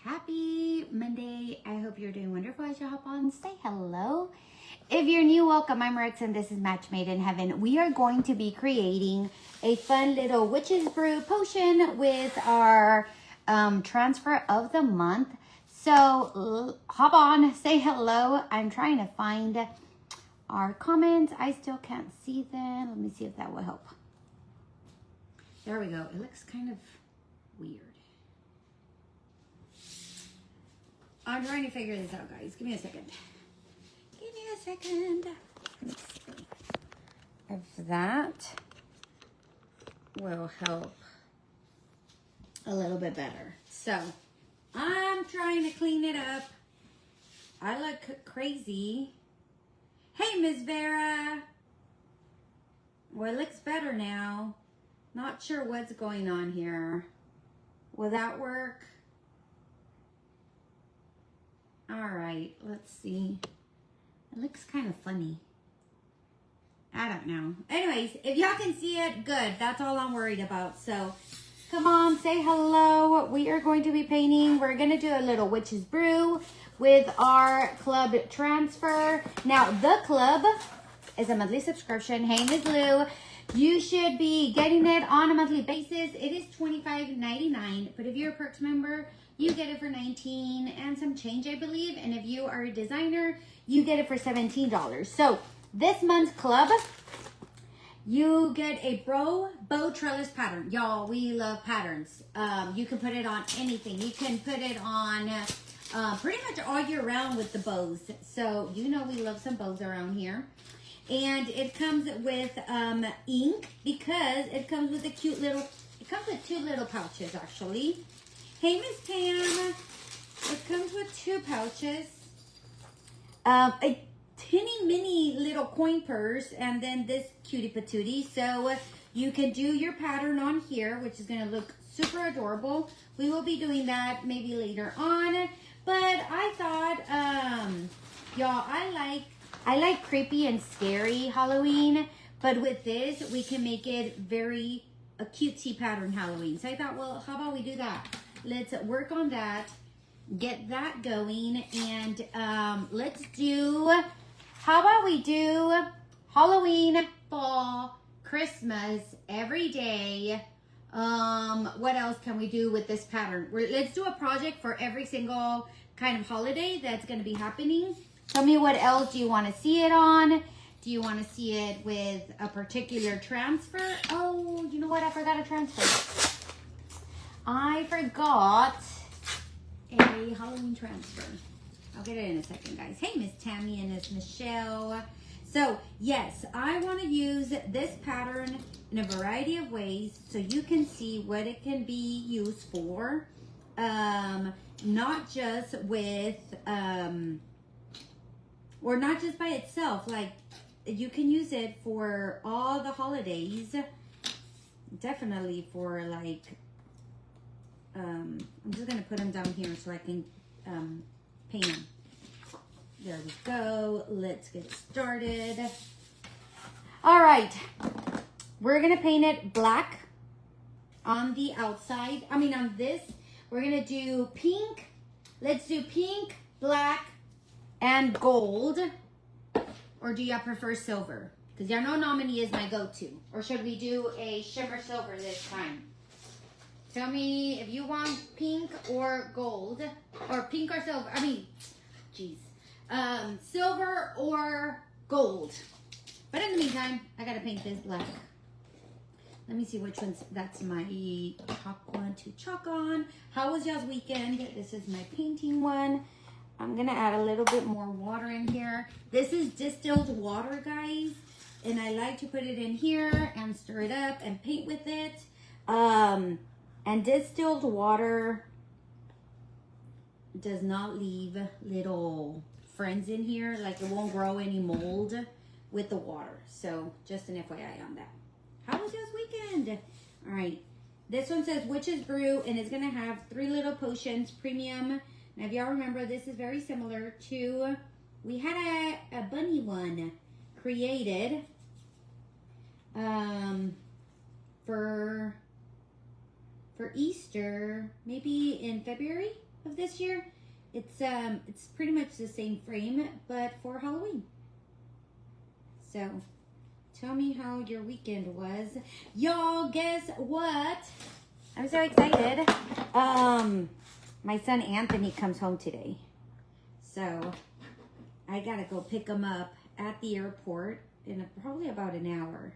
Happy Monday. I hope you're doing wonderful. I shall hop on, say hello. If you're new, welcome. I'm Rex and this is Match Made in Heaven. We are going to be creating a fun little witch's brew potion with our transfer of the month. So hop on, say hello. I'm trying to find our comments. I still can't see them. Let me see if that will help. There we go. It looks kind of weird. I'm trying to figure this out, guys. Give me a second. Give me a second. Let's see if that will help a little bit better. So, I'm trying to clean it up. I look crazy. Hey, Miss Vera. Well, it looks better now. Not sure what's going on here. Will that work? All right, let's see. It looks kind of funny. I don't know. Anyways, if y'all can see it, good. That's all I'm worried about. So, come on, say hello. We are going to be painting. We're going to do a little witch's brew with our club transfer. Now, the club is a monthly subscription. Hey, Ms. Lou. You should be getting it on a monthly basis. It is $25.99, but if you're a Perks member, you get it for $19 and some change, I believe. And if you are a designer, you get it for $17. So this month's club, you get a bow trellis pattern. Y'all, we love patterns. You can put it on anything. You can put it on pretty much all year round with the bows. So you know we love some bows around here. And it comes with ink because it comes with a cute little, it comes with two little pouches actually. Hey, Miss Pam. It comes with two pouches. A teeny mini little coin purse and then this cutie patootie. So you can do your pattern on here, which is going to look super adorable. We will be doing that maybe later on. But I thought, y'all, I like creepy and scary Halloween, but with this, we can make it very a cutesy pattern Halloween. So I thought, well, how about we do that? Let's work on that, get that going, and let's do, how about we do Halloween, fall, Christmas, every day. What else can we do with this pattern? Let's do a project for every single kind of holiday that's going to be happening. Tell me what else do you want to see it on? Do you want to see it with a particular transfer? Oh, you know what? I forgot a transfer. I forgot a Halloween transfer. I'll get it in a second, guys. Hey, Miss Tammy and Miss Michelle. So, yes, I want to use this pattern in a variety of ways so you can see what it can be used for. Not just with... or not just by itself, like you can use it for all the holidays. Definitely for like, I'm just gonna put them down here so I can paint them. There we go. Let's get started. All right, we're gonna paint it black on the outside. I mean on this, we're gonna do pink. Let's do pink, black, and gold. Or do y'all prefer silver? Because y'all know Nominee is my go-to. Or should we do a shimmer silver this time? Tell me if you want pink or gold. Or pink or silver. I mean, geez. Silver or gold. But in the meantime, I gotta paint this black. Let me see which one's, that's my chalk one to chalk on. How was y'all's weekend? This is my painting one. I'm going to add a little bit more water in here. This is distilled water, guys. And I like to put it in here and stir it up and paint with it. And distilled water does not leave little friends in here. Like it won't grow any mold with the water. So just an FYI on that. How was y'all's weekend? All right. This one says Witch's Brew and it's going to have 3 little potions, premium. Now, if y'all remember, this is very similar to, we had a bunny one created for Easter, maybe in February of this year. It's pretty much the same frame, but for Halloween. So, tell me how your weekend was. Y'all, guess what? I'm so excited. My son Anthony comes home today. So, I gotta go pick him up at the airport in probably about an hour.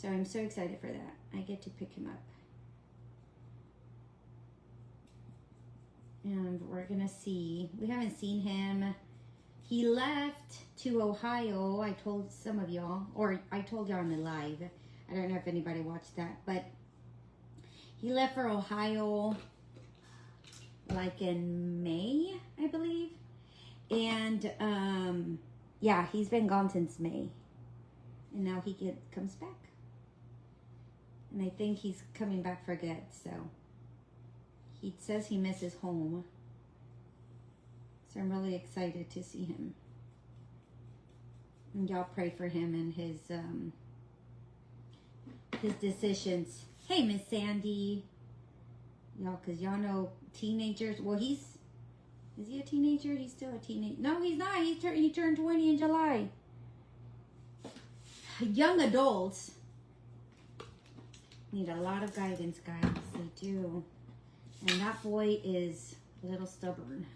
So, I'm so excited for that. I get to pick him up. And we're gonna see. We haven't seen him. He left to Ohio. I told some of y'all, or I told y'all on the live. I don't know if anybody watched that, but he left for Ohio like in May, I believe. And yeah, he's been gone since May. And now he comes back. And I think he's coming back for good, so. He says he misses home. So I'm really excited to see him. And y'all pray for him and his decisions. Hey, Miss Sandy. Y'all, because y'all know teenagers. Well, is he a teenager? He's still a teenager. No, he's not. He turned 20 in July. Young adults need a lot of guidance, guys. They do. And that boy is a little stubborn.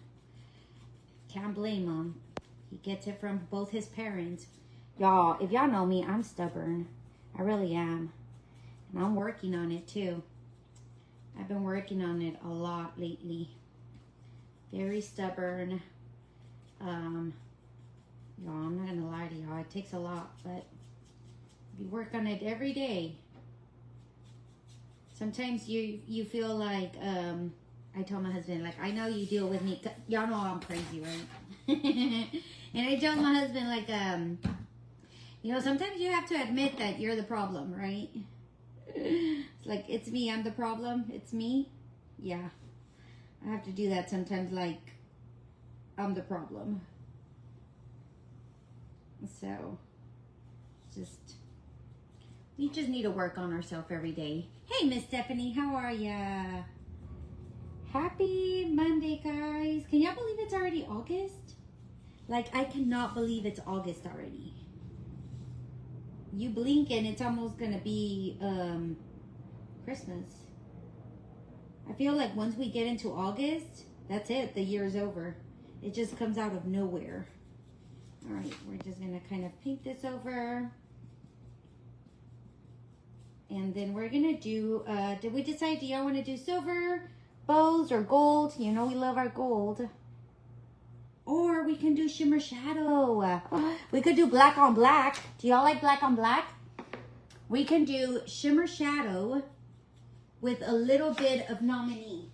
Can't blame him. He gets it from both his parents. Y'all, if y'all know me, I'm stubborn. I really am. And I'm working on it too. I've been working on it a lot lately. Very stubborn. Y'all, I'm not gonna lie to y'all. It takes a lot, but you work on it every day. Sometimes you feel like, I tell my husband, like, I know you deal with me. Y'all know I'm crazy, right? And I tell my husband, like, you know, sometimes you have to admit that you're the problem, right? It's like, it's me, I'm the problem. It's me. Yeah. I have to do that sometimes, like, I'm the problem. So, we just need to work on ourselves every day. Hey, Miss Stephanie, how are ya? Happy Monday, guys. Can y'all believe it's already August? Like, I cannot believe it's August already. You blink and it's almost gonna be Christmas. I feel like once we get into August, that's it. The year's over. It just comes out of nowhere. All right, we're just gonna kind of paint this over. And then we're gonna do, did we decide, do y'all wanna do silver bows or gold? You know we love our gold. Or we can do shimmer shadow. We could do black on black. Do y'all like black on black? We can do shimmer shadow with a little bit of nominee.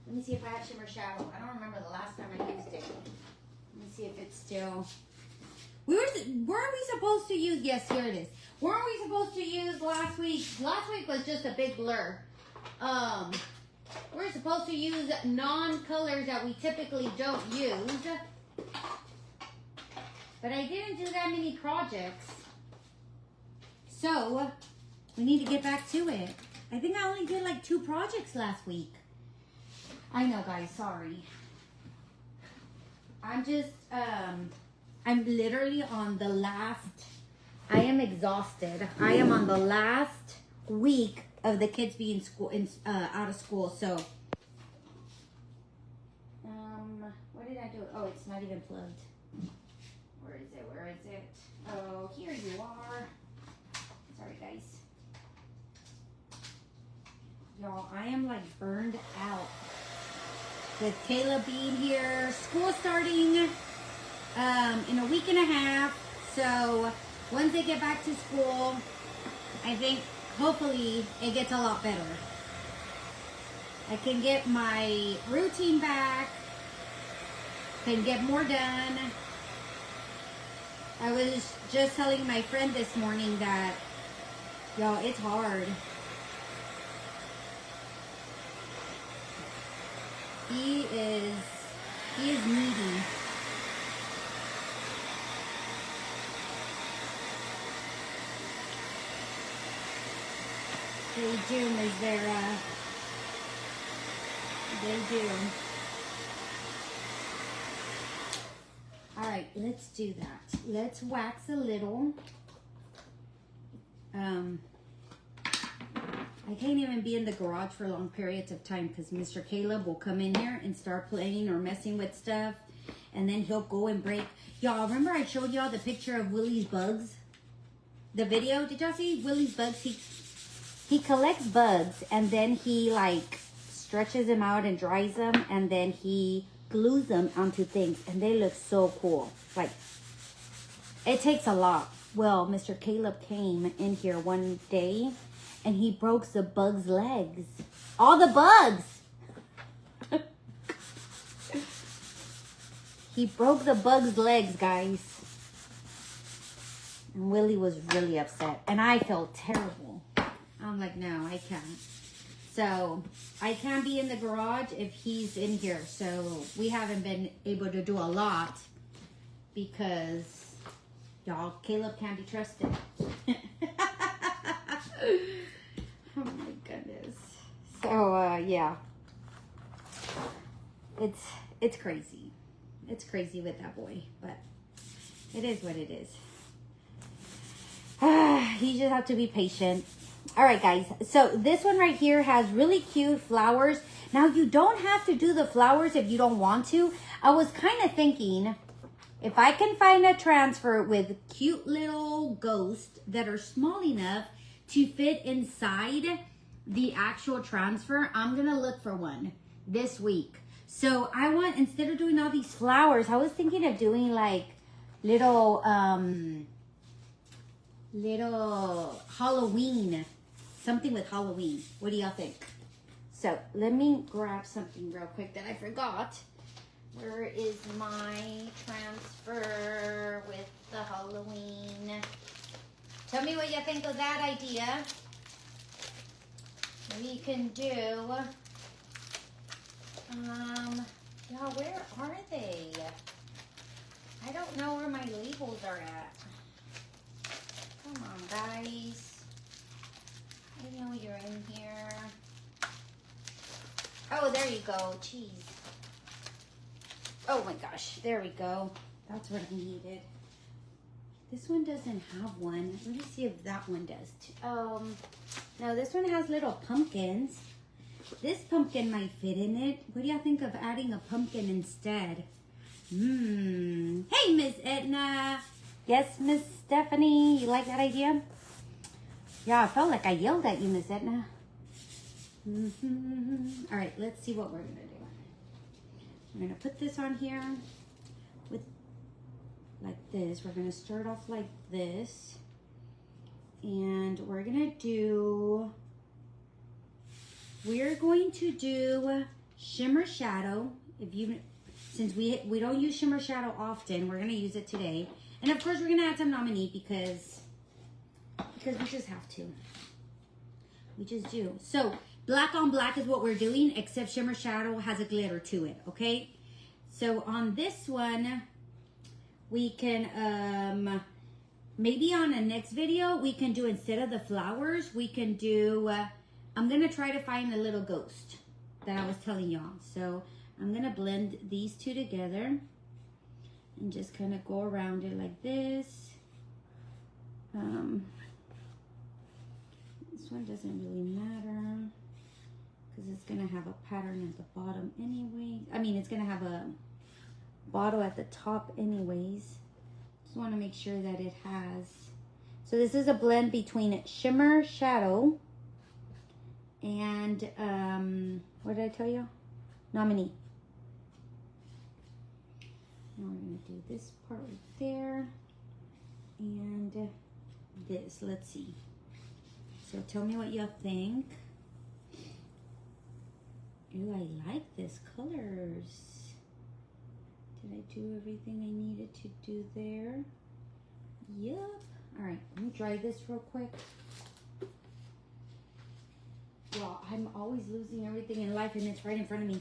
Let me see if I have shimmer shadow. I don't remember the last time I used it. Let me see if it's still. Weren't we supposed to use, yes, here it is. Weren't we supposed to use last week? Last week was just a big blur. We're supposed to use non-colors that we typically don't use. But I didn't do that many projects. So, we need to get back to it. I think I only did like 2 projects last week. I know, guys, sorry. I'm just, I'm literally on the last, I am exhausted. I am on the last week of the kids being out of school. So, what did I do? Oh, it's not even plugged. Where is it? Where is it? Oh, here you are. Sorry, guys. Y'all, I am like burned out with Caleb being here. School starting in a week and a half. So once they get back to school, I think hopefully it gets a lot better. I can get my routine back, can get more done. I was just telling my friend this morning that, y'all, it's hard. He is needy. Hey, June, is there They do. All right, let's do that. Let's wax a little. I can't even be in the garage for long periods of time because Mr. Caleb will come in here and start playing or messing with stuff. And then he'll go and break. Y'all, remember I showed y'all the picture of Willie's bugs? The video? Did y'all see Willie's bugs? He collects bugs and then he like stretches them out and dries them. And then he glues them onto things. And they look so cool. Like, it takes a lot. Well, Mr. Caleb came in here one day and he broke the bug's legs. All the bugs! He broke the bug's legs, guys. And Willie was really upset. And I felt terrible. I'm like, no, I can't. So, I can't be in the garage if he's in here. So, we haven't been able to do a lot. Because, y'all, Caleb can't be trusted. Oh my goodness. So, yeah. It's crazy. It's crazy with that boy. But it is what it is. You just have to be patient. All right, guys. So, this one right here has really cute flowers. Now, you don't have to do the flowers if you don't want to. I was kind of thinking, if I can find a transfer with cute little ghosts that are small enough to fit inside the actual transfer, I'm going to look for one this week. So I want, instead of doing all these flowers, I was thinking of doing like little Halloween, something with Halloween. What do y'all think? So let me grab something real quick that I forgot. Where is my transfer with the Halloween? Tell me what you think of that idea. We can do, y'all, where are they? I don't know where my labels are at. Come on, guys. I know you're in here. Oh, there you go. Jeez. Oh my gosh. There we go. That's what I needed. This one doesn't have one. Let me see if that one does too. No, this one has little pumpkins. This pumpkin might fit in it. What do y'all think of adding a pumpkin instead? Hey, Miss Edna. Yes, Miss Stephanie. You like that idea? Yeah, I felt like I yelled at you, Miss Edna. All right, let's see what we're going to do. We're going to put this on here with like this. We're going to start off like this. And we're going to do shimmer shadow. Since we don't use shimmer shadow often, we're going to use it today. And of course, we're going to add some nominee because we just have to. We just do. So, black on black is what we're doing, except shimmer shadow has a glitter to it, okay? So, on this one, we can, maybe on a next video, we can do, instead of the flowers, we can do, I'm going to try to find a little ghost that I was telling y'all. So, I'm going to blend these two together and just kind of go around it like this. This one doesn't really matter because it's going to have a pattern at the bottom anyway. I mean, it's going to have a bottle at the top anyways. Just want to make sure that it has. So this is a blend between shimmer shadow and what did I tell you? Nominee. Now we're going to do this part right there and this. Let's see. So tell me what y'all think. Ooh, I like this colors. Did I do everything I needed to do there? Yep. All right, let me dry this real quick. Well, I'm always losing everything in life and it's right in front of me.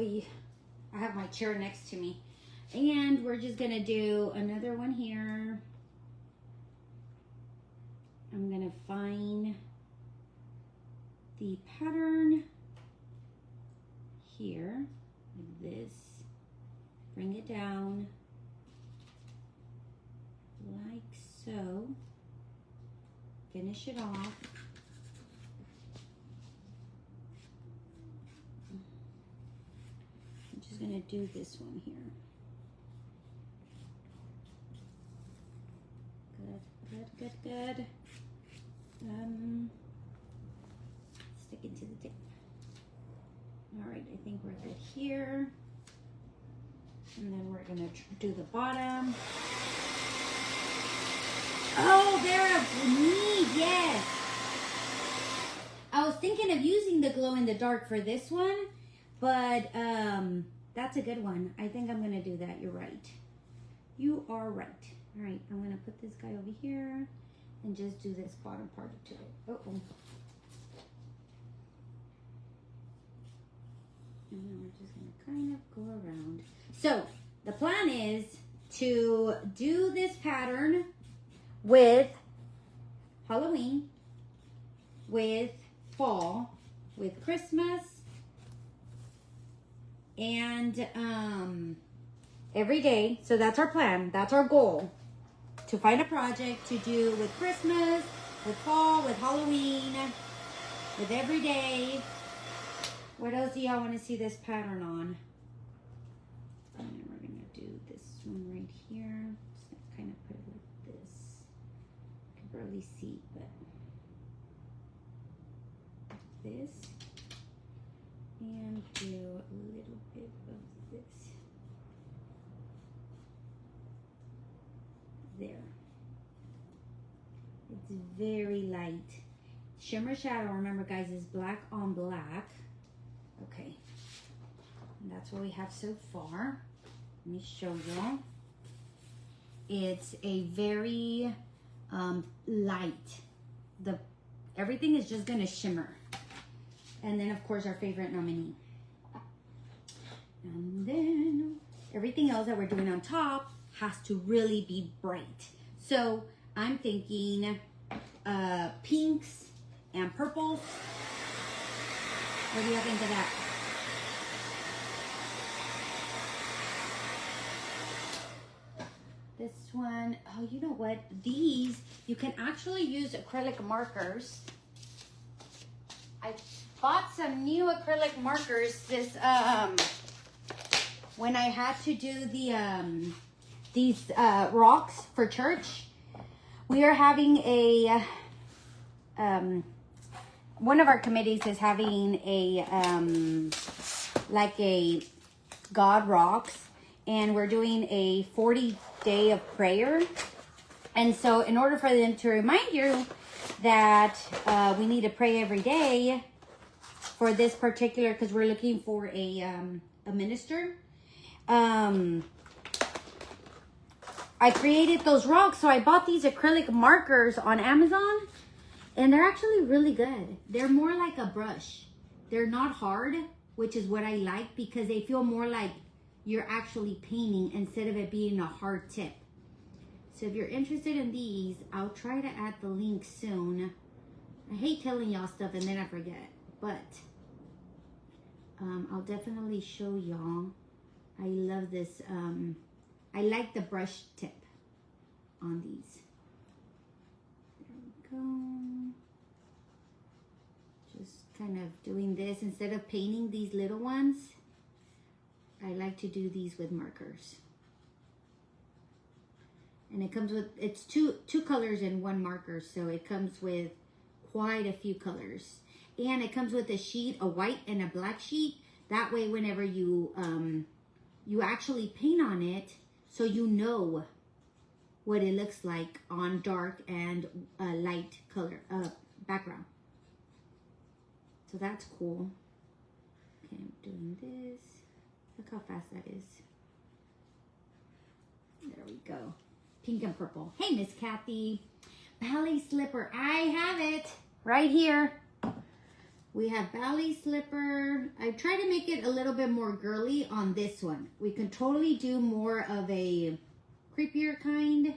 I have my chair next to me. And we're just gonna do another one here. I'm gonna find the pattern here, like this. Bring it down, like so. Finish it off. I'm just gonna do this one here. Good. Stick it to the tape. All right, I think we're good here. And then we're gonna do the bottom. Oh, they're neat, yes. I was thinking of using the glow in the dark for this one, but that's a good one. I think I'm gonna do that, you're right. You are right. All right, I'm gonna put this guy over here and just do this bottom part to it. Uh-oh. And then we're just gonna kind of go around. So the plan is to do this pattern with Halloween, with fall, with Christmas, and every day. So that's our plan, that's our goal. To find a project to do with Christmas, with fall, with Halloween, with every day. What else do y'all want to see this pattern on? And then we're going to do this one right here. Just gonna kind of put it like this. You can barely see, but like this. And do a little bit of this. There. It's very light. Shimmer shadow, remember guys, is black on black. Okay. And that's what we have so far. Let me show you. It's a very light. Everything is just gonna shimmer. And then of course our favorite nominee. And then everything else that we're doing on top has to really be bright. So I'm thinking pinks and purples. What do you think of that? This one, oh, you know what? These, you can actually use acrylic markers. I bought some new acrylic markers this, when I had to do the, these rocks for church. We are having a one of our committees is having a like a God rocks, and we're doing a 40-day of prayer. And so in order for them to remind you that we need to pray every day for this particular, because we're looking for a minister, I created those rocks. So I bought these acrylic markers on Amazon, and they're actually really good. They're more like a brush. They're not hard, which is what I like, because they feel more like you're actually painting instead of it being a hard tip. So if you're interested in these, I'll try to add the link soon. I hate telling y'all stuff and then I forget, but I'll definitely show y'all. I love this. I like the brush tip on these. There we go. Just kind of doing this. Instead of painting these little ones, I like to do these with markers. And it comes with, it's two colors in one marker. So it comes with quite a few colors. And it comes with a sheet, a white and a black sheet. That way, whenever you actually paint on it, so you know what it looks like on dark and light color background. So that's cool. Okay, I'm doing this. Look how fast that is. There we go. Pink and purple. Hey, Miss Kathy. Ballet slipper. I have it right here. We have ballet slipper. I try to make it a little bit more girly on this one. We can totally do more of a creepier kind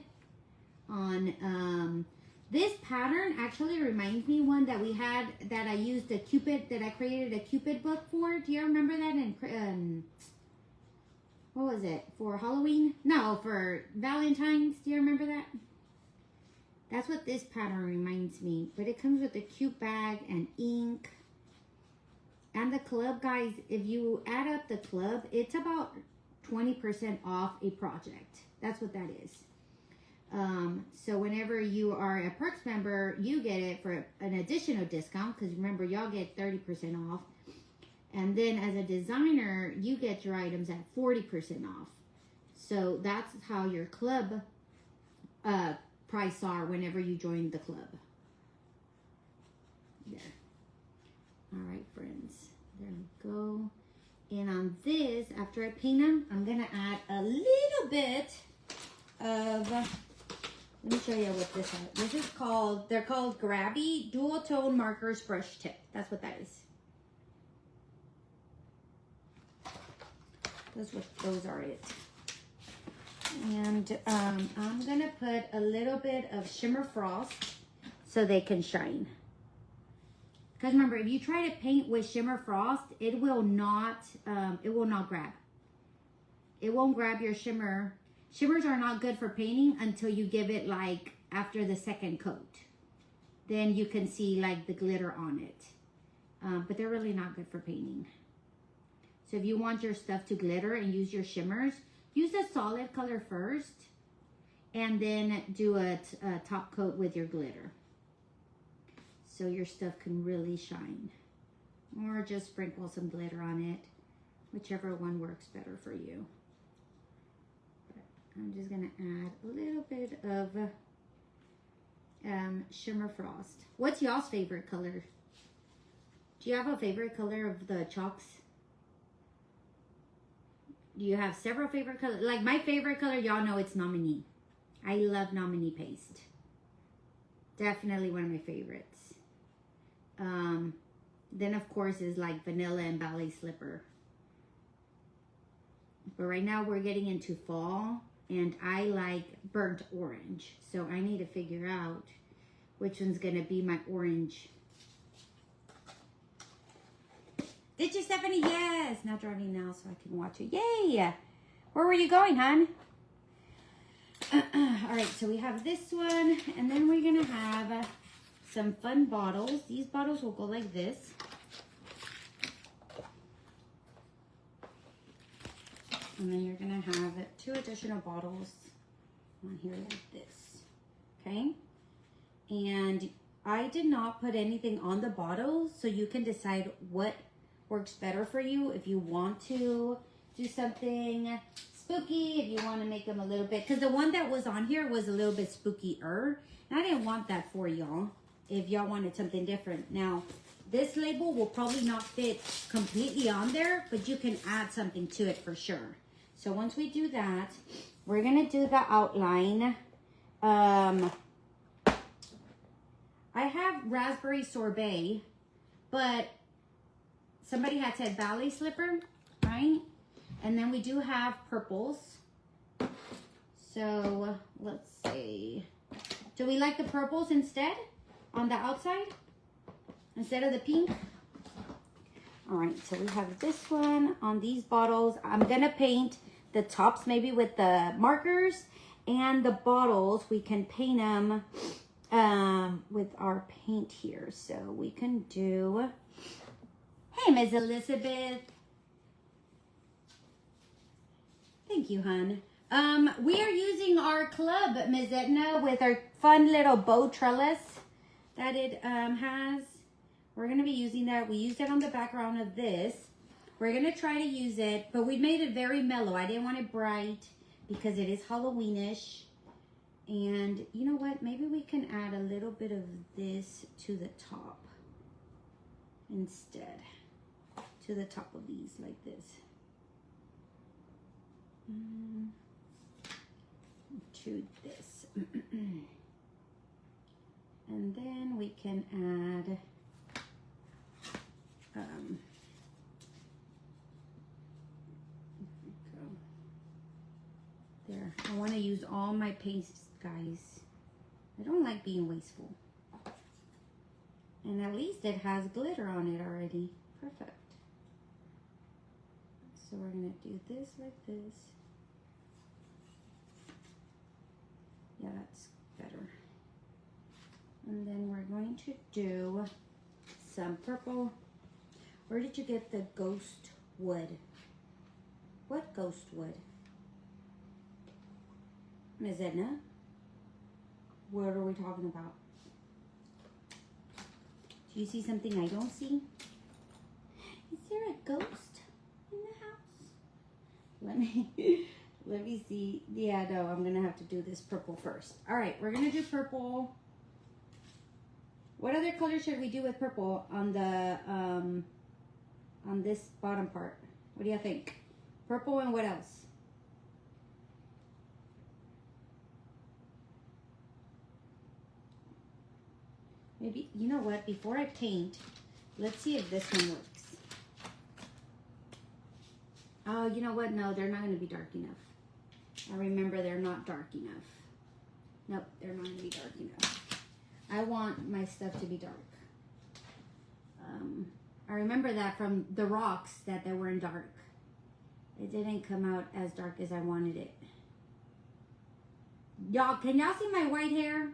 on this pattern. Actually reminds me one that we had that I used a Cupid, that I created a Cupid book for. Do you remember that? In what was it, for Halloween? No, for Valentine's. Do you remember that? That's what this pattern reminds me. But it comes with a cute bag and ink. And the club, guys, if you add up the club, it's about 20% off a project. That's what that is. So whenever you are a Perks member, you get it for an additional discount. Because remember, y'all get 30% off. And then as a designer, you get your items at 40% off. So that's how your club price are whenever you join the club. There. All right, friends. There we go. And on this, after I paint them, I'm going to add a little bit of... Let me show you what this is. This is called... They're called Grabby Dual Tone Markers Brush Tip. That's what that is. Those are it. And I'm going to put a little bit of Shimmer Frost so they can shine. Because remember, if you try to paint with Shimmer Frost, it will not grab. It won't grab your shimmer. Shimmers are not good for painting until you give it like after the second coat. Then you can see like the glitter on it. But they're really not good for painting. So if you want your stuff to glitter and use your shimmers, use a solid color first and then do a top coat with your glitter. So your stuff can really shine. Or just sprinkle some glitter on it, whichever one works better for you. But I'm just gonna add a little bit of Shimmer Frost. What's y'all's favorite color? Do you have a favorite color of the chalks? Do you have several favorite colors? Like my favorite color, y'all know it's Nominee. I love Nominee paste. Definitely one of my favorites. Then of course is like Vanilla and Ballet Slipper. But right now we're getting into fall and I like burnt orange. So I need to figure out which one's gonna be my orange. Did you, Stephanie? Yes. Not driving now so I can watch it. Yay! Where were you going, hon? All right, so we have this one, and then we're gonna have some fun bottles. These bottles will go like this. And then you're gonna have 2 additional bottles on here like this. Okay? And I did not put anything on the bottle, so you can decide what works better for you. If you want to do something spooky, if you want to make them a little bit, because the one that was on here was a little bit spookier, and I didn't want that for y'all. If y'all wanted something different. Now, this label will probably not fit completely on there, but you can add something to it for sure. So once we do that, we're gonna do the outline. I have raspberry sorbet, but somebody had said ballet slipper, right? And then we do have purples. So let's see. Do we like the purples instead on the outside instead of the pink? All right, so we have this one on these bottles. I'm gonna paint the tops maybe with the markers, and the bottles we can paint them with our paint here. So we can do, hey, Ms. Elizabeth. Thank you, hon. We are using our club, Ms. Edna, with our fun little bow trellis that it has. We're going to be using that. We used it on the background of this. We're going to try to use it, but we made it very mellow. I didn't want it bright because it is Halloweenish. And you know what? Maybe we can add a little bit of this to the top instead. To the top of these like this. To this. And then we can add use all my paints, guys. I don't like being wasteful. And at least it has glitter on it already. Perfect. So we're gonna do this like this. Yeah, that's better. And then we're going to do some purple. Where did you get the ghost wood? What ghost wood? Ms. Edna? What are we talking about? Do you see something I don't see? Is there a ghost in the house? Let me see. Yeah, no, I'm gonna have to do this purple first. All right, we're gonna do purple. What other color should we do with purple on the on this bottom part? What do you think? Purple and what else? Maybe, you know what, before I paint, let's see if this one works. Oh, you know what? No, they're not going to be dark enough. I remember they're not dark enough. Nope, they're not going to be dark enough. I want my stuff to be dark. I remember that from the rocks that they weren't dark. It didn't come out as dark as I wanted it. Y'all, can y'all see my white hair?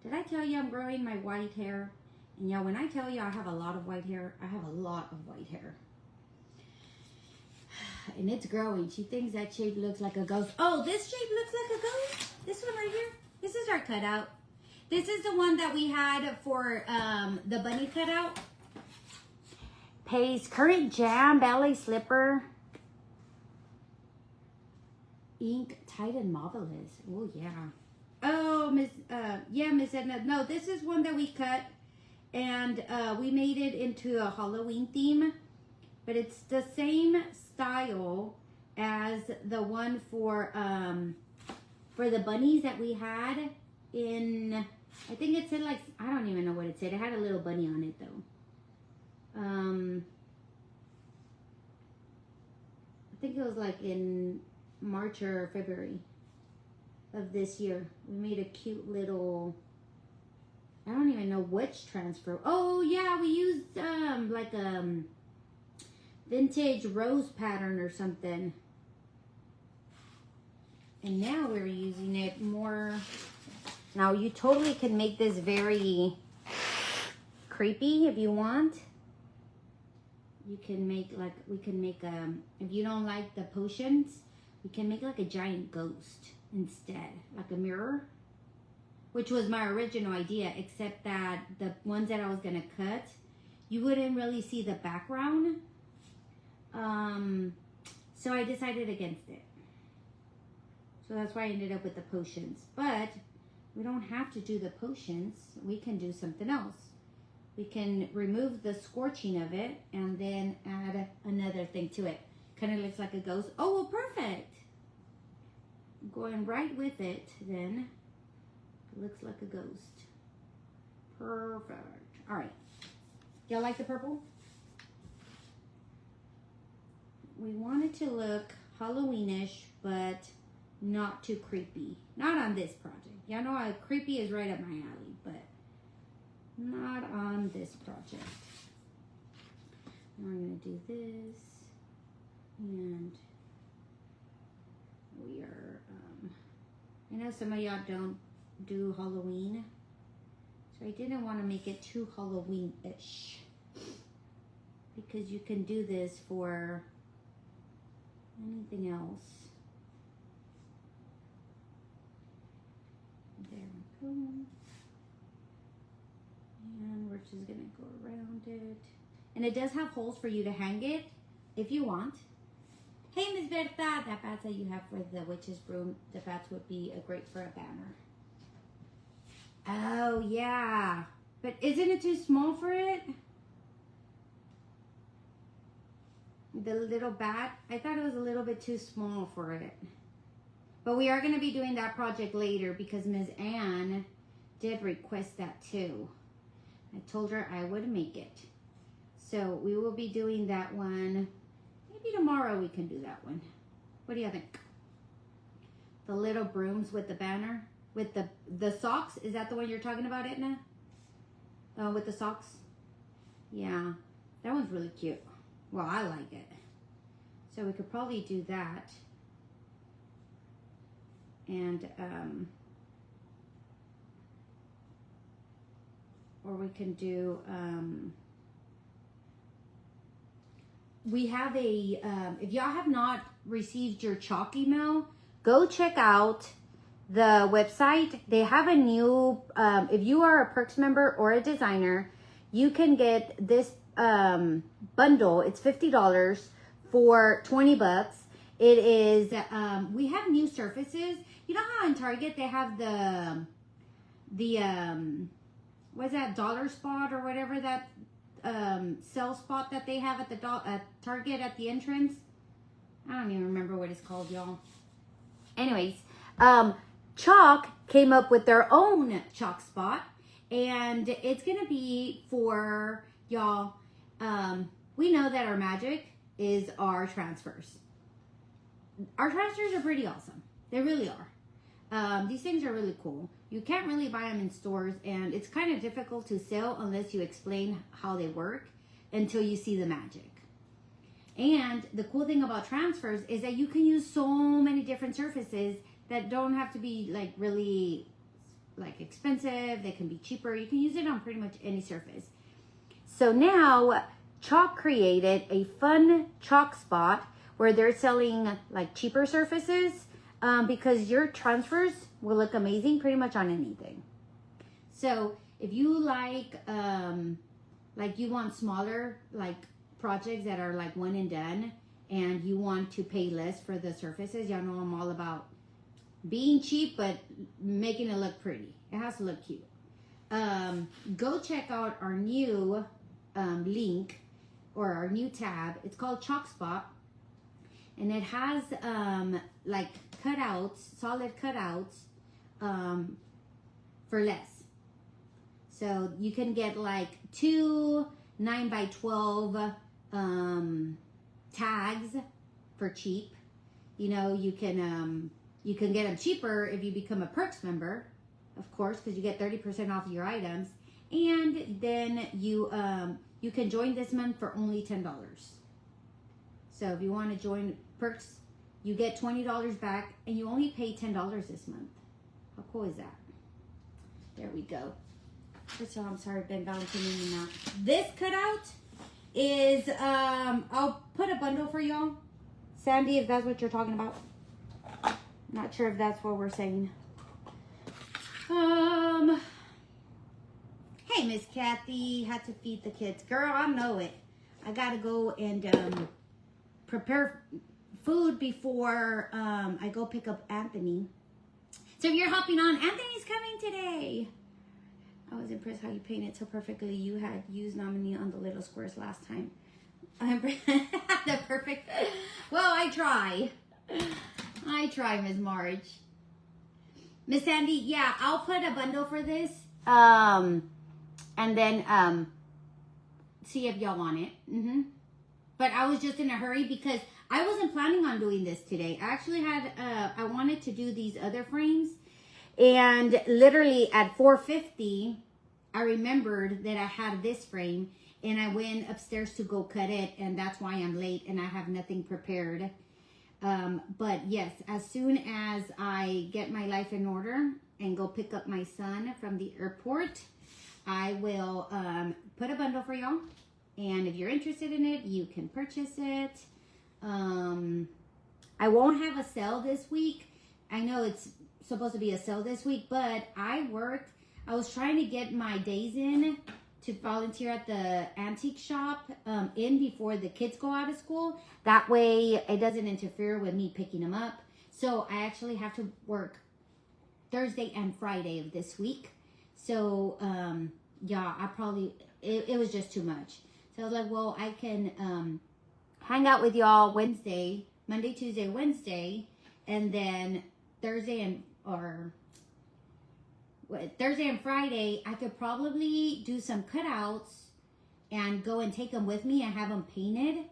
Did I tell you I'm growing my white hair? And y'all, when I tell you I have a lot of white hair, I have a lot of white hair. And it's growing. She thinks that shape looks like a ghost. Oh, this shape looks like a ghost? This one right here? This is our cutout. This is the one that we had for the bunny cutout. Paste, current jam, ballet slipper. Ink, Titan Marvelous. Oh, yeah. Oh, Miss Edna. No, this is one that we cut, and we made it into a Halloween theme, but it's the same style as the one for the bunnies that we had in. I think it said like, I don't even know what it said. It had a little bunny on it though. I think it was like in March or February of this year. We made a cute little, I don't even know which transfer. Oh yeah, we used like vintage rose pattern or something. And now we're using it more. Now you totally can make this very creepy if you want. You can make like, we can make if you don't like the potions, we can make like a giant ghost instead, like a mirror, which was my original idea, except that the ones that I was gonna cut, you wouldn't really see the background. So I decided against it. So that's why I ended up with the potions. But we don't have to do the potions. We can do something else. We can remove the scorching of it and then add another thing to it. Kind of looks like a ghost. Oh, well, perfect. Going right with it, then. Looks like a ghost. Perfect. All right. Y'all like the purple? We want it to look Halloweenish, but not too creepy. Not on this project. Y'all know how creepy is right up my alley, but not on this project. Now we're going to do this. And we are, I know some of y'all don't do Halloween, so I didn't want to make it too Halloween-ish, because you can do this for anything else. There we go. And we're just gonna go around it. And it does have holes for you to hang it if you want. Hey, Miss Berta, that bats that you have for the witch's broom, the bats would be great for a banner. Oh, yeah. But isn't it too small for it? The little bat, I thought it was a little bit too small for it. But we are going to be doing that project later because Ms. Ann did request that too. I told her I would make it. So we will be doing that one. Maybe tomorrow we can do that one. What do you think? The little brooms with the banner, with the socks. Is that the one you're talking about, Edna? With the socks? Yeah, that one's really cute. Well, I like it. So we could probably do that. And, or we can do, we have a, if y'all have not received your chalk email, go check out the website. They have a new, if you are a Perks member or a designer, you can get this bundle. It's $50 for $20. It is, we have new surfaces. You know how in Target they have the what's that, dollar spot or whatever that sell spot that they have at the at Target at the entrance? I don't even remember what it's called, y'all. Anyways, Chalk came up with their own chalk spot, and it's gonna be for y'all. We know that our magic is our transfers. Our transfers are pretty awesome. They really are. These things are really cool. You can't really buy them in stores, and it's kind of difficult to sell unless you explain how they work until you see the magic. And the cool thing about transfers is that you can use so many different surfaces that don't have to be like really like expensive. They can be cheaper. You can use it on pretty much any surface. So now Chalk created a fun chalk spot where they're selling like cheaper surfaces because your transfers will look amazing pretty much on anything. So if you like you want smaller like projects that are like one and done, and you want to pay less for the surfaces, y'all know I'm all about being cheap but making it look pretty. It has to look cute. Go check out our new link or our new tab. It's called Chalk Spot, and it has like cutouts, solid cutouts for less. So you can get like 2 9x12 tags for cheap. You know, you can get them cheaper if you become a Perks member, of course, because you get 30% off your items, and then you can join this month for only $10. So if you want to join Perks, you get $20 back, and you only pay $10 this month. How cool is that? There we go. First of all, I'm sorry, Ben Valentin in and out. This cutout is, I'll put a bundle for y'all. Sandy, if that's what you're talking about. Not sure if that's what we're saying. Hey, Miss Kathy, had to feed the kids. Girl, I know it. I gotta go and prepare food before I go pick up Anthony. So if you're hopping on, Anthony's coming today. I was impressed how you painted so perfectly. You had used nominee on the little squares last time. The perfect. Well, I try. Miss Marge. Miss Sandy, yeah, I'll put a bundle for this. And then see if y'all want it. But I was just in a hurry because I wasn't planning on doing this today. I actually had I wanted to do these other frames, and literally at 4:50 I remembered that I had this frame, and I went upstairs to go cut it, and that's why I'm late and I have nothing prepared. But yes, as soon as I get my life in order and go pick up my son from the airport, I will put a bundle for y'all. And if you're interested in it, you can purchase it. I won't have a sale this week. I know it's supposed to be a sale this week, but I was trying to get my days in to volunteer at the antique shop in before the kids go out of school. That way it doesn't interfere with me picking them up. So I actually have to work Thursday and Friday of this week. So yeah, it was just too much. So I was like, well, I can hang out with y'all Monday, Tuesday, Wednesday, and then Thursday and Friday, I could probably do some cutouts and go and take them with me and have them painted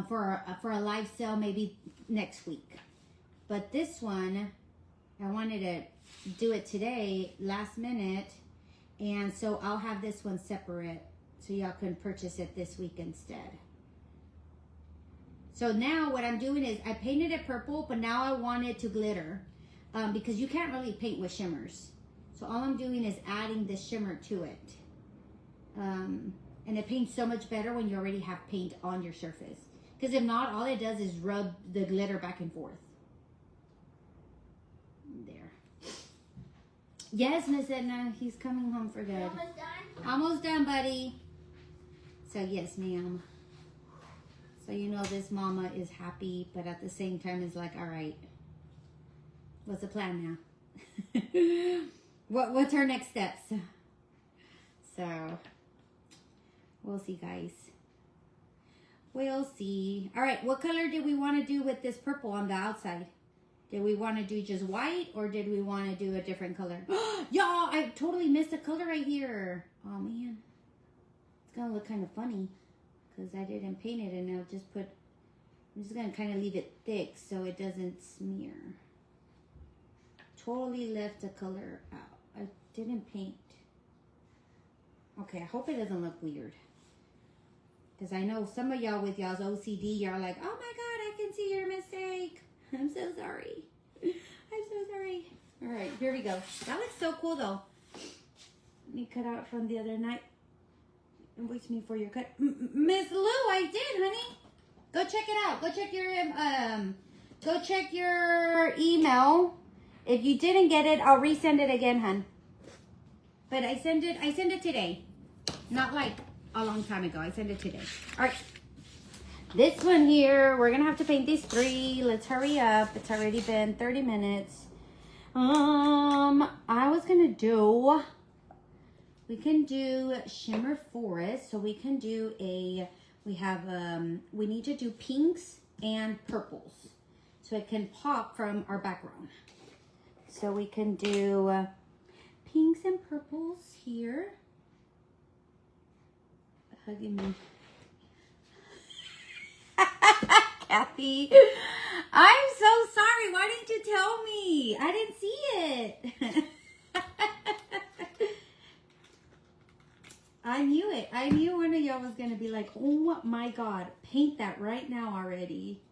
for a live sale maybe next week. But this one, I wanted to do it today, last minute. And so I'll have this one separate so y'all can purchase it this week instead. So now what I'm doing is I painted it purple, but now I want it to glitter because you can't really paint with shimmers. So all I'm doing is adding the shimmer to it. And it paints so much better when you already have paint on your surface. Because if not, all it does is rub the glitter back and forth. There. Yes, Miss Edna, he's coming home for good. Almost done? Almost done, buddy. So yes, ma'am. So you know this mama is happy, but at the same time is like, all right, what's the plan now? What's our next steps? So we'll see, guys. We'll see. All right, what color did we want to do with this purple on the outside? Did we want to do just white or did we want to do a different color? Y'all, I totally missed a color right here. Oh man, it's gonna look kind of funny. Because I didn't paint it, and I'll just put, I'm just going to kind of leave it thick so it doesn't smear. Totally left the color out. I didn't paint. Okay, I hope it doesn't look weird. Because I know some of y'all with y'all's OCD, y'all like, oh my God, I can see your mistake. I'm so sorry. I'm so sorry. All right, here we go. That looks so cool though. Let me cut out from the other night. Waits me for your cut. Miss Lou, I did, honey. Go check it out. Go check your email. If you didn't get it, I'll resend it again, hun. But I sent it today. Not like a long time ago. I sent it today. All right. This one here, we're going to have to paint these 3. Let's hurry up. It's already been 30 minutes. I was going to do... We can do Shimmer Forest. So we can do we need to do pinks and purples. So it can pop from our background. So we can do pinks and purples here. Hugging me. Kathy, I'm so sorry. Why didn't you tell me? I didn't see it. I knew it. I knew one of y'all was going to be like, oh my God, paint that right now already.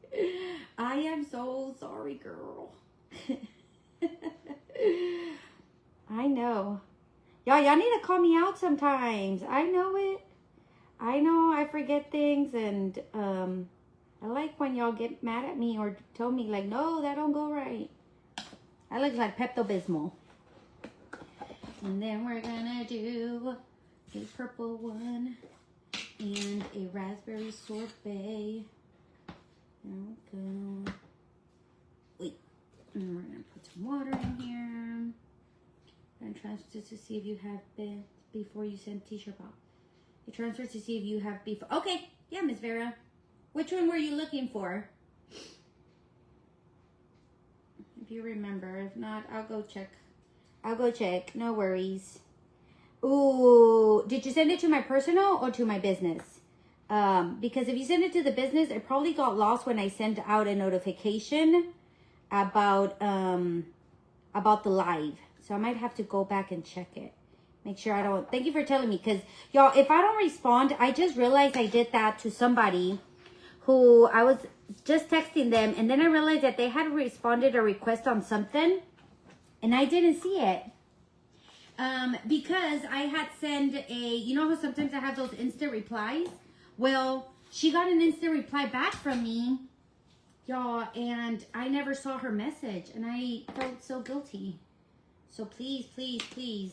I am so sorry, girl. I know. Y'all need to call me out sometimes. I know it. I know I forget things, and I like when y'all get mad at me or tell me like, no, that don't go right. I look like Pepto-Bismol. And then we're going to do a purple one and a raspberry sorbet. There we go. Wait, and we're gonna put some water in here. And transfer to see if you have been before you send t-shirt out. It transfers to see if you have before. Okay, yeah, Miss Vera. Which one were you looking for? If you remember, if not, I'll go check. No worries. Ooh, did you send it to my personal or to my business? Because if you send it to the business, it probably got lost when I sent out a notification about the live. So I might have to go back and check it. Make sure I don't. Thank you for telling me. Because, y'all, if I don't respond, I just realized I did that to somebody who I was just texting them. And then I realized that they had responded a request on something. And I didn't see it. Because I had sent you know how sometimes I have those instant replies? Well, she got an instant reply back from me, y'all, and I never saw her message, and I felt so guilty. So please, please, please,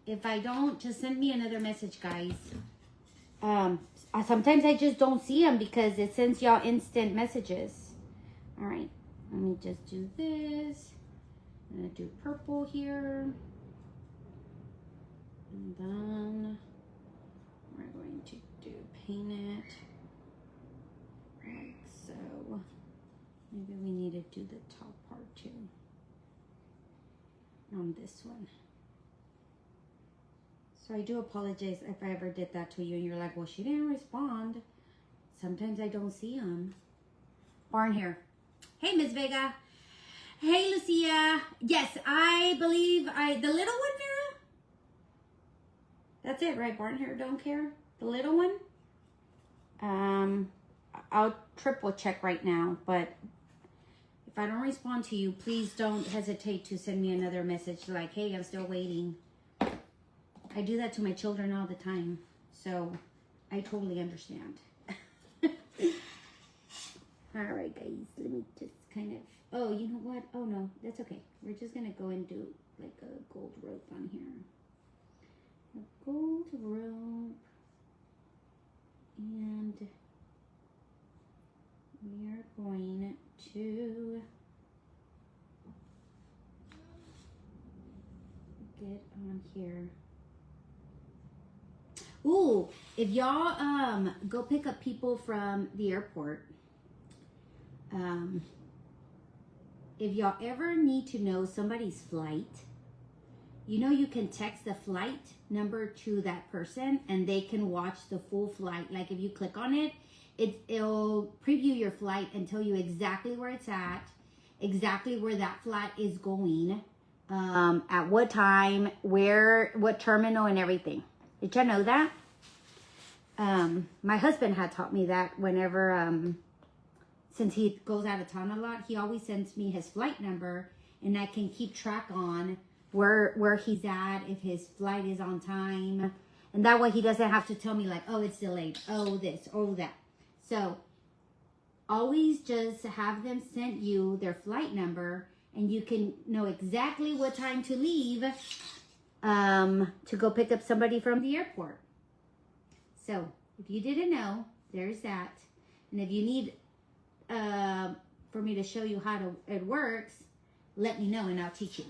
if I don't, just send me another message, guys. Sometimes I just don't see them because it sends y'all instant messages. All right, let me just do this. I'm gonna do purple here. And then we're going to paint it like so. Maybe we need to do the top part too on this one. So I do apologize if I ever did that to you and you're like, well, she didn't respond. Sometimes I don't see them. Barn hair. Hey, Miss Vega. Hey, Lucia. Yes, I believe the little one, Vera? That's it, right? Barn hair don't care? The little one? I'll triple check right now, but if I don't respond to you, please don't hesitate to send me another message like, hey, I'm still waiting. I do that to my children all the time, so I totally understand. All right, guys, let me just kind of, oh, you know what? Oh, no, that's okay. We're just going to go and do like a gold rope on here. A gold rope. And we are going to get on here. Ooh, if y'all go pick up people from the airport, if y'all ever need to know somebody's flight, you know you can text the flight number to that person and they can watch the full flight. Like if you click on it, it'll preview your flight and tell you exactly where it's at, exactly where that flight is going, at what time, where, what terminal and everything. Did y'all know that? My husband had taught me that whenever, since he goes out of town a lot, he always sends me his flight number and I can keep track on where he's at, if his flight is on time. And that way he doesn't have to tell me like, oh, it's delayed, oh, this, oh, that. So always just have them send you their flight number and you can know exactly what time to leave to go pick up somebody from the airport. So if you didn't know, there's that. And if you need for me to show you how it works, let me know and I'll teach you.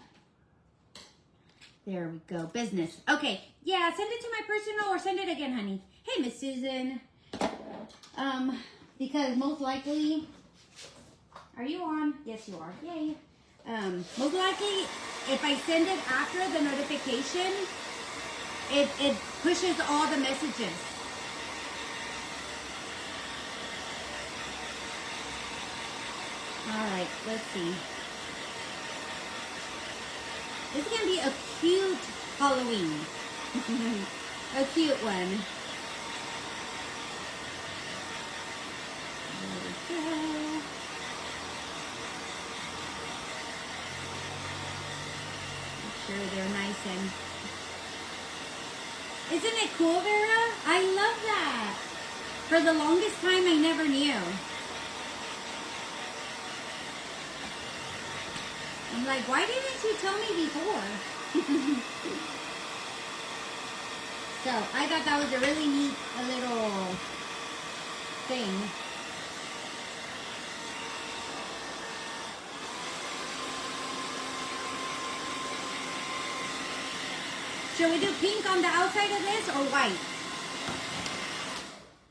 There we go. Business. Okay. Yeah, send it to my personal or send it again, honey. Hey, Miss Susan. Because most likely, are you on? Yes, you are. Yay. Most likely, if I send it after the notification, it pushes all the messages. All right, let's see. This is going to be a cute Halloween. A cute one. There we go. Make sure they're nice and... Isn't it cool, Vera? I love that. For the longest time, I never knew. I'm like, why didn't you tell me before? So I thought that was a really neat little thing. Should we do pink on the outside of this or white?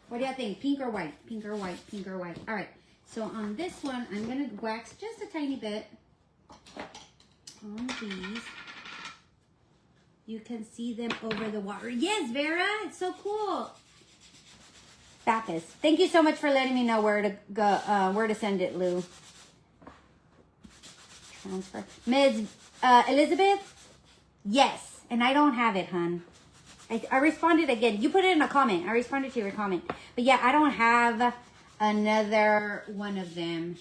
What do you think? Pink or white? Pink or white? Pink or white? All right. So on this one, I'm going to wax just a tiny bit. On these, you can see them over the water. Yes, Vera, it's so cool. Bacchus, thank you so much for letting me know where to go, where to send it, Lou. Transfer, Ms. Elizabeth. Yes, and I don't have it, hun. I responded again. You put it in a comment. I responded to your comment, but yeah, I don't have another one of them.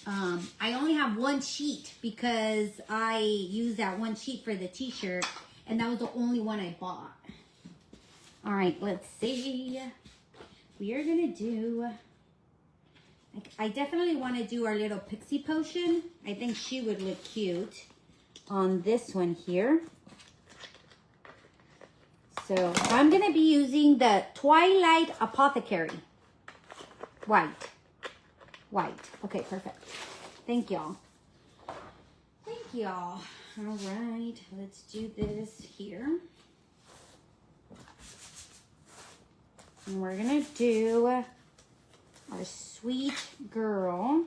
I only have one sheet because I used that one sheet for the t-shirt and that was the only one I bought. All right, let's see. We are going to do, I definitely want to do our little pixie potion. I think she would look cute on this one here. So I'm going to be using the Twilight Apothecary. White. Okay, perfect. Thank y'all. Thank y'all. All right, let's do this here. And we're going to do our sweet girl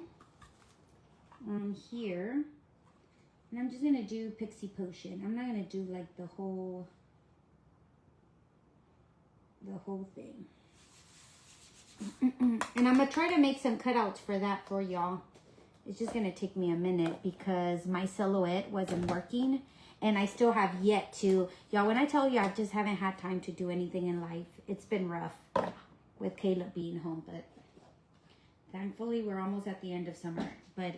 on here. And I'm just going to do Pixie Potion. I'm not going to do like the whole thing. And I'm going to try to make some cutouts for that for y'all. It's just gonna take me a minute because my silhouette wasn't working, and I still have yet to, y'all, when I tell you I just haven't had time to do anything in life, it's been rough with Caleb being home, but thankfully we're almost at the end of summer. But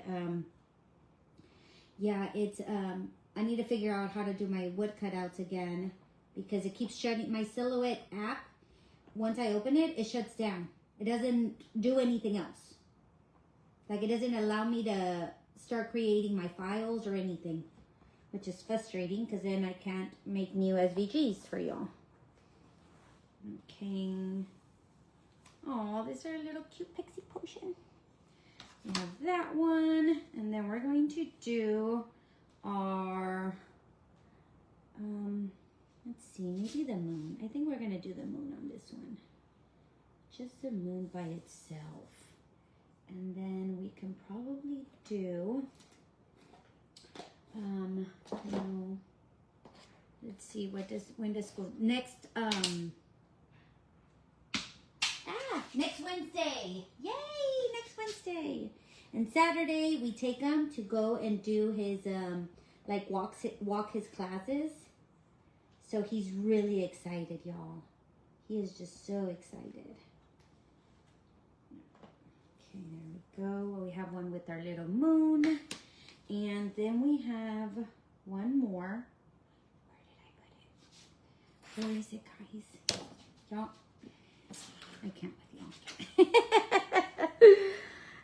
yeah, it's I need to figure out how to do my wood cutouts again because it keeps shutting. My silhouette app, once I open it, it shuts down. It doesn't do anything else. Like, it doesn't allow me to start creating my files or anything, which is frustrating because then I can't make new SVGs for y'all. Okay. Oh, this is our little cute pixie potion. We have that one, and then we're going to do our, let's see, maybe the moon. I think we're going to do the moon on this one. Just the moon by itself. And then we can probably do, no, let's see, when does school, next Wednesday. Yay, next Wednesday. And Saturday, we take him to go and do his, like, walk his classes. So he's really excited, y'all. He is just so excited. Okay, there we go. We have one with our little moon. And then we have one more. Where did I put it? Where is it, guys? Y'all, I can't with y'all.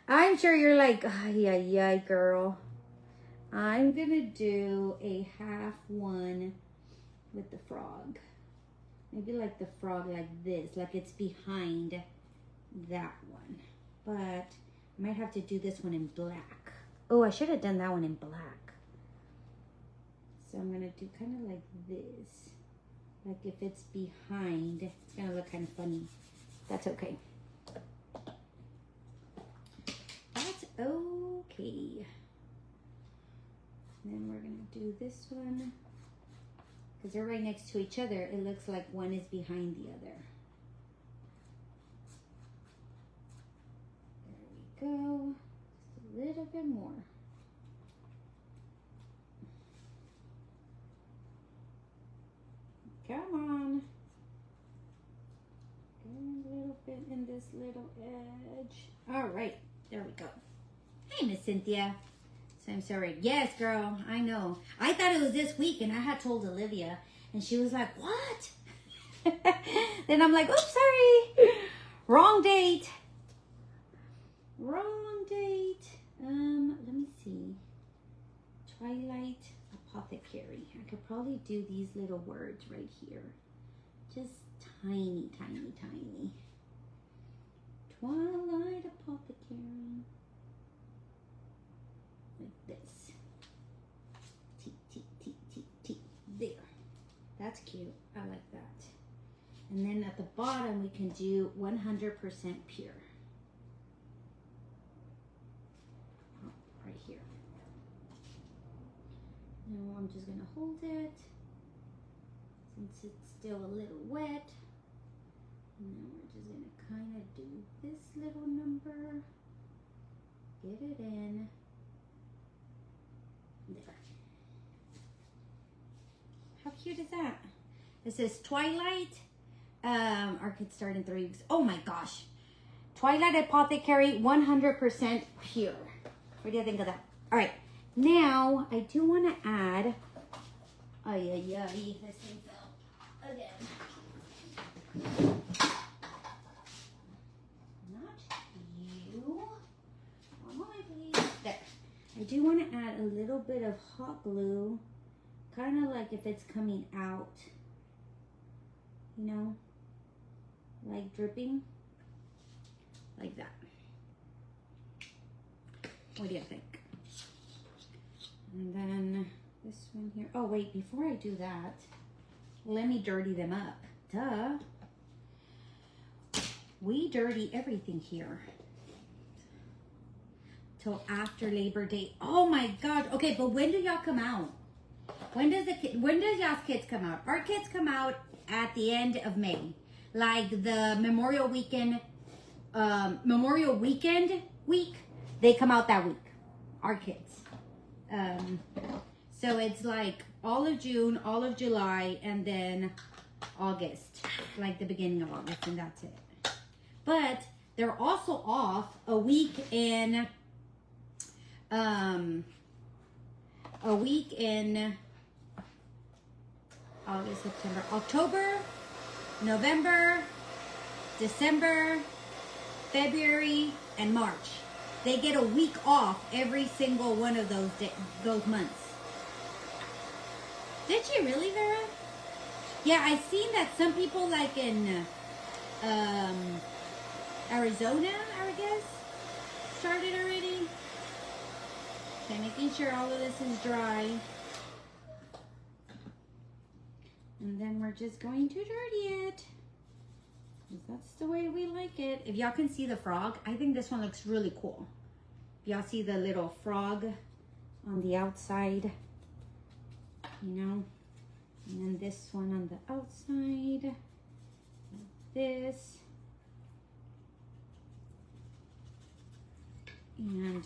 I'm sure you're like, yeah, girl. I'm gonna do a half one with the frog. Maybe like the frog like this, like it's behind that one. But I might have to do this one in black. Oh, I should have done that one in black. So I'm gonna do kind of like this. Like if it's behind, it's gonna look kind of funny. That's okay. That's okay. Then we're gonna do this one. Because they're right next to each other, it looks like one is behind the other. There we go. Just a little bit more. Come on. And a little bit in this little edge. All right, there we go. Hey, Miss Cynthia. So I'm sorry. Yes, girl, I know. I thought it was this week, and I had told Olivia, and she was like, what? Then I'm like, oops, sorry. Wrong date. Wrong date. Let me see. Twilight Apothecary. I could probably do these little words right here. Just tiny, tiny, tiny. Twilight Apothecary. Like this. T, T, T, T, T. There. That's cute. I like that. And then at the bottom, we can do 100% pure. Oh, right here. Now I'm just going to hold it since it's still a little wet. And then we're just going to kind of do this little number. Get it in. There. How cute is that? It says Twilight. Our kids start in 3 weeks. Oh my gosh. Twilight Apothecary 100% pure. What do you think of that? All right. Now, I do want to add. This thing fell again. Not you. One moment, please. There. I do want to add a little bit of hot glue. Kind of like if it's coming out. You know? Like dripping. Like that. What do you think? And then this one here. Oh, wait, before I do that, let me dirty them up. Duh. We dirty everything here. Till after Labor Day. Oh my God. Okay, but when do y'all come out? When does y'all's kids come out? Our kids come out at the end of May. Like the Memorial Weekend week, they come out that week. our kids. So it's like all of June, all of July, and then August, like the beginning of August, and that's it. But they're also off a week in August, September, October, November, December, February, and March. They get a week off every single one of those months. Did she really, Vera? Yeah, I've seen that some people, like in Arizona, I guess, started already. Okay, making sure all of this is dry. And then we're just going to dirty it. That's the way we like it. If y'all can see the frog, I think this one looks really cool. Y'all see the little frog on the outside, you know? And then this one on the outside, like this. And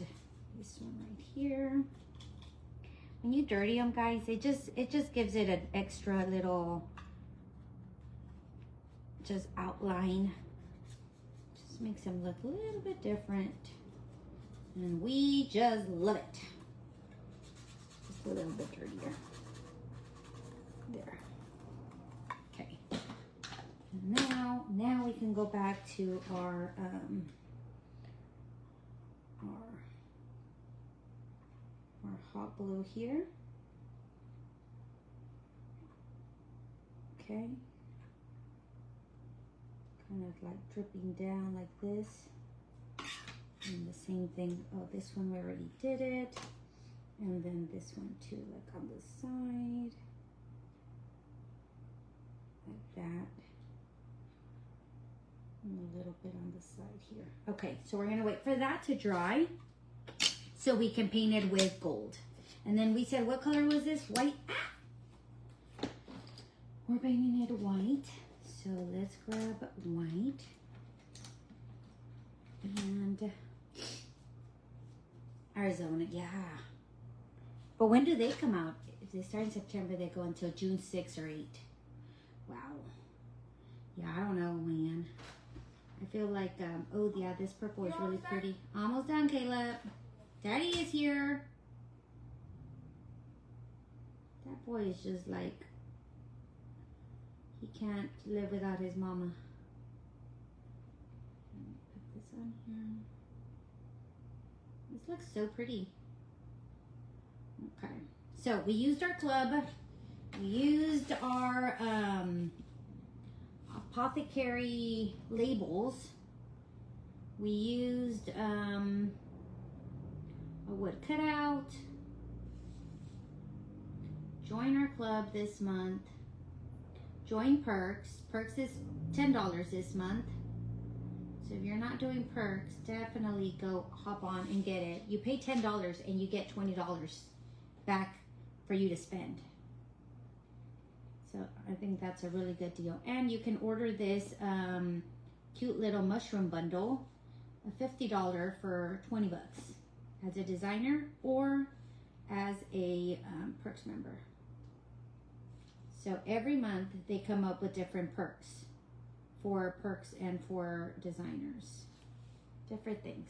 this one right here. When you dirty them, guys, it just gives it an extra little just outline. Just makes them look a little bit different. And we just love it. Just a little bit dirtier. There. Okay. And now we can go back to our hot glue here. Okay. Kind of like dripping down like this. And the same thing, oh, this one we already did it. And then this one too, like on the side. Like that. And a little bit on the side here. Okay, so we're gonna wait for that to dry so we can paint it with gold. And then we said, what color was this? White. We're painting it white. So let's grab white. And Arizona, yeah. But when do they come out? If they start in September, they go until June 6 or 8. Wow. Yeah, I don't know, man. I feel like, oh yeah, this purple is really pretty. Almost done, Caleb. Daddy is here. That boy is just like, he can't live without his mama. Put this on here. This looks so pretty. Okay, so we used our club. We used our apothecary labels. We used a wood cutout. Join our club this month. Join Perks. Perks is $10 this month. So if you're not doing Perks, definitely go hop on and get it. You pay $10 and you get $20 back for you to spend. So I think that's a really good deal. And you can order this cute little mushroom bundle, a $50 for 20 bucks as a designer or as a Perks member. So every month they come up with different perks for Perks and for designers. Different things.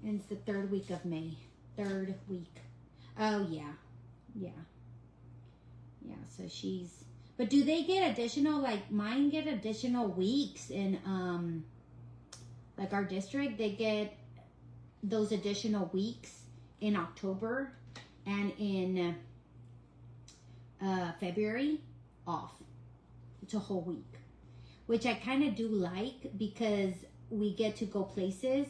And it's the 3rd week of May. 3rd week. Oh yeah. Yeah. Yeah, so she's, but do they get additional, like mine get additional weeks in like our district? They get those additional weeks in October and in February off. It's a whole week, which I kind of do like because we get to go places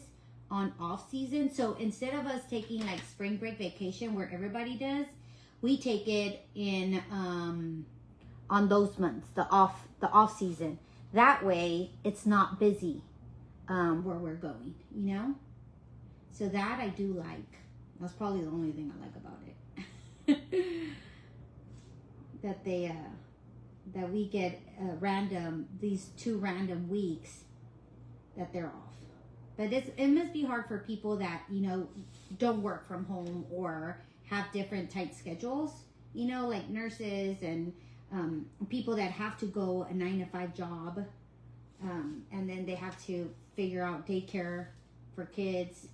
on off season. So instead of us taking like spring break vacation where everybody does, we take it in on those months, the off season. That way it's not busy where we're going, you know? So that I do like. That's probably the only thing I like about it. That they that we get these 2 random weeks that they're off. But it must be hard for people that, you know, don't work from home or have different tight schedules, you know, like nurses and people that have to go a 9-to-5 job. And then they have to figure out daycare for kids.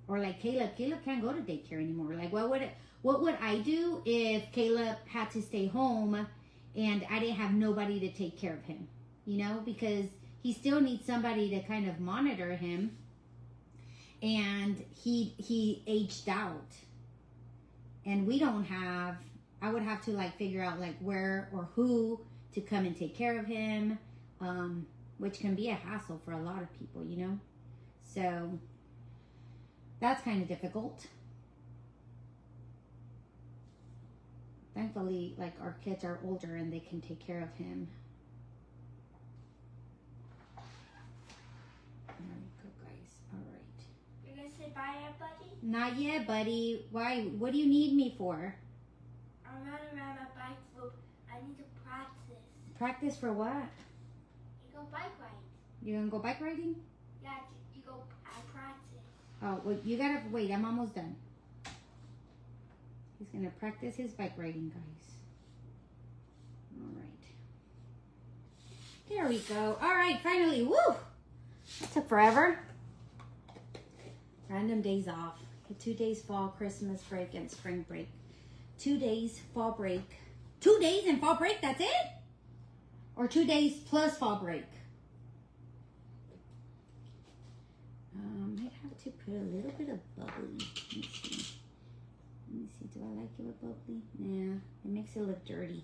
Or like Caleb can't go to daycare anymore. Like what would I do if Caleb had to stay home and I didn't have nobody to take care of him? You know, because he still needs somebody to kind of monitor him. And he aged out. And we don't have, I would have to like figure out like where or who to come and take care of him, which can be a hassle for a lot of people, you know. So that's kind of difficult. Thankfully, like our kids are older and they can take care of him. Bye, buddy. Not yet, buddy. Why? What do you need me for? I'm running around my bike loop. I need to practice. Practice for what? You go bike riding. You gonna go bike riding? Yeah, you go. I practice. Oh, well, you gotta wait. I'm almost done. He's gonna practice his bike riding, guys. All right. There we go. All right, finally. Woo! That took forever. Random days off. 2 days fall, Christmas break, and spring break. 2 days fall break. 2 days and fall break, that's it? Or 2 days plus fall break? Might have to put a little bit of bubbly. Let me see. Do I like it with bubbly? Nah, it makes it look dirty.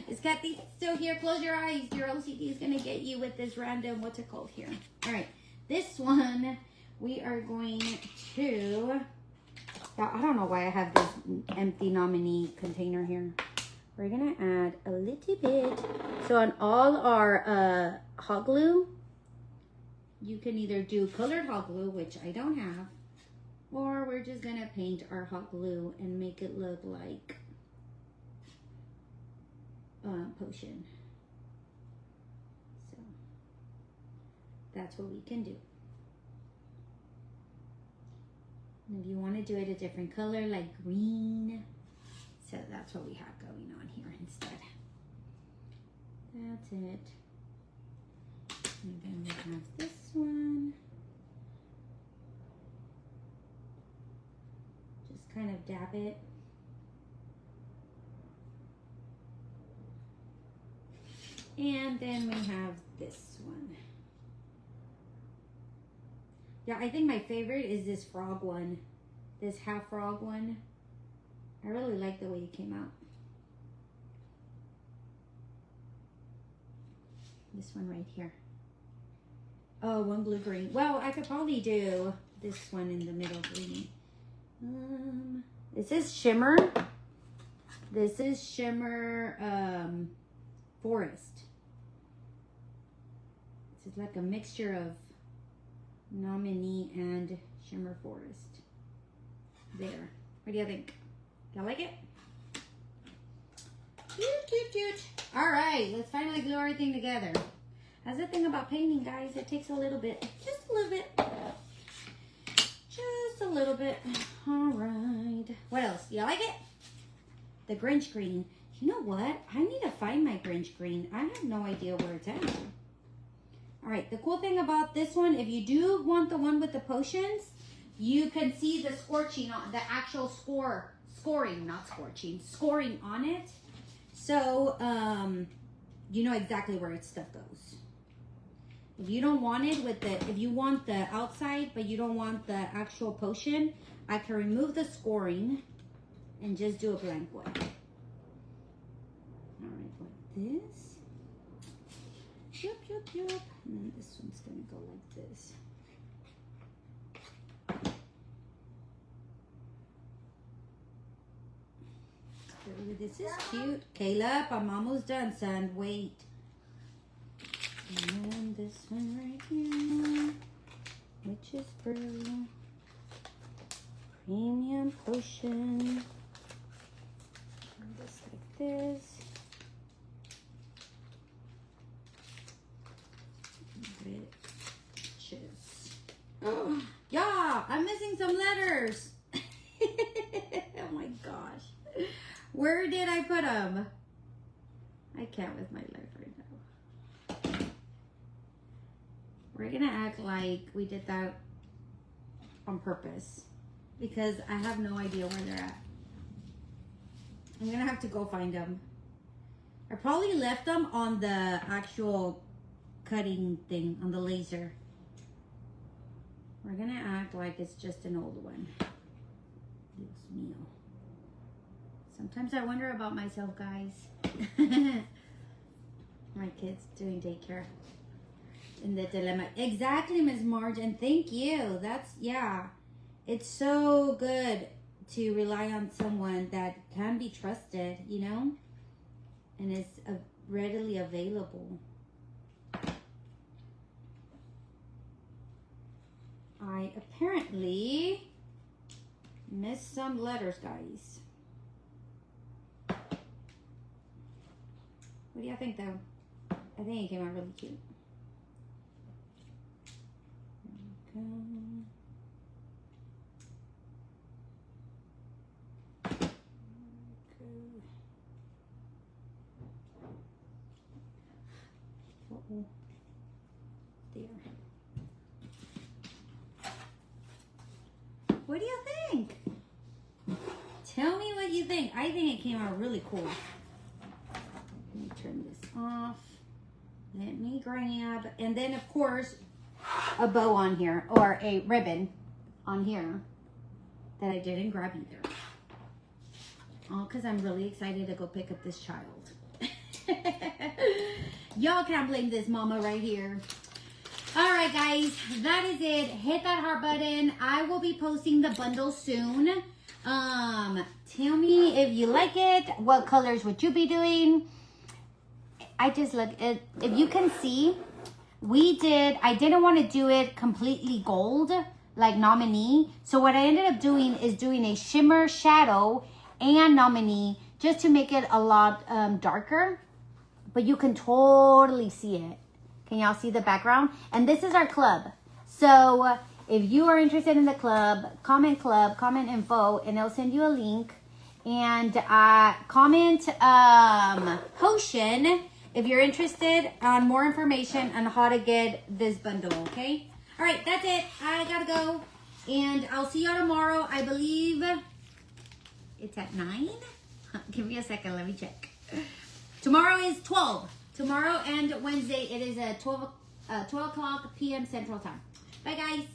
Is Kathy still here? Close your eyes. Your OCD is going to get you with this random, what's it called here? All right, this one... we are going to, I don't know why I have this empty nominee container here. We're going to add a little bit. So on all our hot glue, you can either do colored hot glue, which I don't have, or we're just going to paint our hot glue and make it look like potion. So that's what we can do. And if you want to do it a different color, like green, so that's what we have going on here instead. That's it. And then we have this one. Just kind of dab it. And then we have this one. Yeah, I think my favorite is this frog one. This half frog one. I really like the way it came out. This one right here. Oh, one blue green. Well, I could probably do this one in the middle green. This is shimmer. This is shimmer forest. This is like a mixture of nominee and shimmer forest. There. What do you think? Y'all like it? Cute, cute, cute. All right, let's finally glue everything together. That's the thing about painting, guys. It takes a little bit. Just a little bit. Just a little bit. All right. What else? Y'all like it? The Grinch green. You know what? I need to find my Grinch green. I have no idea where it's at. All right, the cool thing about this one, if you do want the one with the potions, you can see the scorching on the actual scoring on it. So, you know exactly where its stuff goes. If you don't want it with the, if you want the outside, but you don't want the actual potion, I can remove the scoring and just do a blank one. All right, like this. Yup, yup, yup. And then this one's gonna go like this. Ooh, this is cute. Caleb, I'm almost done, son. Wait. And then this one right here. Witch's Brew. Premium Potion. And just like this. Yeah, I'm missing some letters. Oh my gosh. Where did I put them? I can't with my life right now. We're gonna act like we did that on purpose because I have no idea where they're at. I'm gonna have to go find them. I probably left them on the actual cutting thing, on the laser. We're gonna act like it's just an old one. Dios mío. Sometimes I wonder about myself, guys. My kids doing daycare. In the dilemma. Exactly, Ms. Marge, and thank you. That's, yeah. It's so good to rely on someone that can be trusted, you know? And is readily available. I apparently missed some letters, guys. What do you think, though? I think it came out really cute. There we go. Uh-oh. There. What do you think? Tell me what you think. I think it came out really cool. Let me turn this off. Let me grab, and then of course, a bow on here, or a ribbon on here that I didn't grab either. All because I'm really excited to go pick up this child. Y'all can't blame this mama right here. All right, guys, that is it. Hit that heart button. I will be posting the bundle soon. Tell me if you like it. What colors would you be doing? I just look at, if you can see, I didn't want to do it completely gold, like Nominee. So what I ended up doing is doing a shimmer shadow and Nominee just to make it a lot darker. But you can totally see it. Can y'all see the background? And this is our club. So if you are interested in the club, comment info, and it'll send you a link. And comment Potion if you're interested on more information on how to get this bundle, okay? All right, that's it. I gotta go. And I'll see y'all tomorrow. I believe it's at 9. Give me a second. Let me check. Tomorrow is 12. Tomorrow and Wednesday, it is at 12 o'clock p.m. Central Time. Bye, guys.